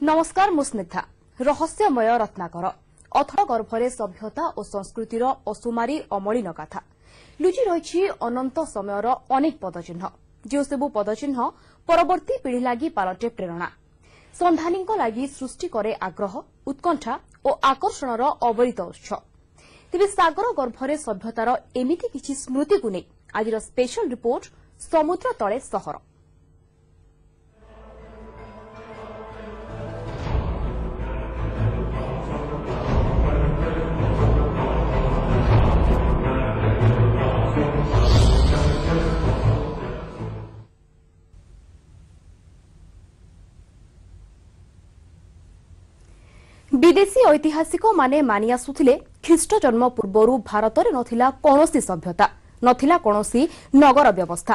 नमस्कार मु स्निग्धा रहस्यमय रत्नाकर अथड़ गर्भरे सभ्यता और संस्कृतिर असुमारी अमलिन गाथा लुचि रही अनंत समयर अनेक पदचिह्न जो सबु पदचिह्न परवर्ती पीढ़ी लगी पालटे प्रेरणा संधानी लगी सृष्टि करे आग्रह उत्कंठा और आकर्षणर अवरित उत्स तेज सागर गर्भरे सभ्यतार एमिति किछि स्मृति को नहीं आज स्पेशल रिपोर्ट समुद्र तले सहर। विदेशी ऐतिहासिक माने मानि आसुथिले ख्रीष्ट जन्म पूर्वरु भारत रे नथिला कोनोसी सभ्यता नथिला कोनोसी नगर व्यवस्था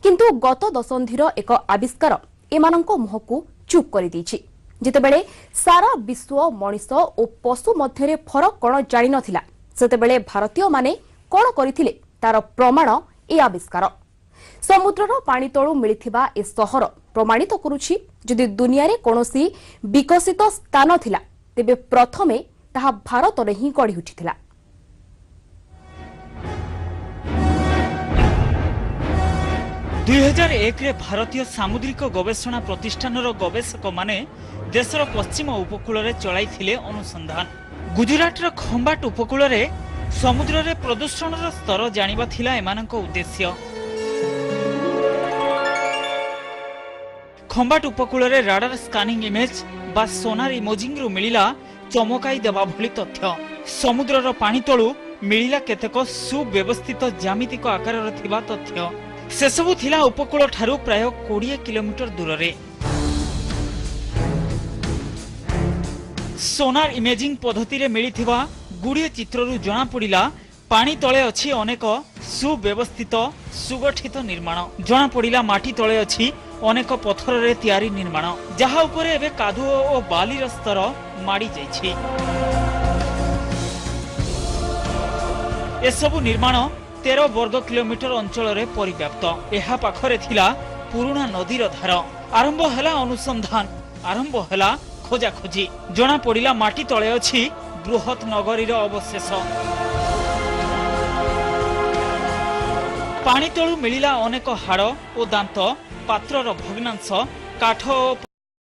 किंतु गत दशंधिर एक आविष्कार एमानंको मुहकु चुप करि दिछि जेतेबेले सारा विश्व मनिष और पशु मध्यरे फरक कोन जानि नथिला सेतेबेले भारतीय माने कोन करिथिले तार प्रमाण ए आविष्कार समुद्रर पानी तळु मिलिथिबा ए सहर प्रमाणित करूछि जदि दुनिया रे कोनोसी विकसित स्थान थिला तेबे प्रथमे ताहा भारत रे ही गढ़ी उठिथिला। 2001 रे भारतीय सामुद्रिक गवेषणा प्रतिष्ठानर गवेषक माने देशर पश्चिम उपकूल रे चलाइथिले अनुसंधान। गुजरात र खंबाट उपकूल रे समुद्र रे प्रदूषणर स्तर जानिबा थिला एमानक उद्देश्य। खंबाट उपकूल रे राडार स्कानिंग इमेज बा सोनार इमेजिंग रु मिलिला चमकाई देबा भली तथ्य। समुद्रर पानी तळु मिलिला केतेक सुव्यवस्थित ज्यामितिक आकारर थिबा तथ्य। सेसबु थिला उपकूल ठारू प्राय 20 किलोमीटर दूर रे। सोनार इमेजिंग पद्धति रे मिलिथिबा गुड़िए चित्ररु जना पड़िला पानी तळे अछि अनेक सुव्यवस्थित सुगठित निर्माण। जना पड़िला माटी तळे अछि अनेक पत्थर रे तयारी निर्माण जहा उपरे एबे कादुओ और बालीर स्तर माड़ी जाइछि। एसबु निर्माण 13 वर्ग किलोमीटर अंचल रे परिव्याप्त। एहा पाखरे थिला पुराना नदीर धार। आरंभ हला अनुसंधान आरंभ हला खोजाखोजी। जना पड़िला माटी तळे अछि बृहत नगरीर अवशेष। पानी तळु मिलिला अनेक हाड़ और दांत पात्रर भग्नांश काठ और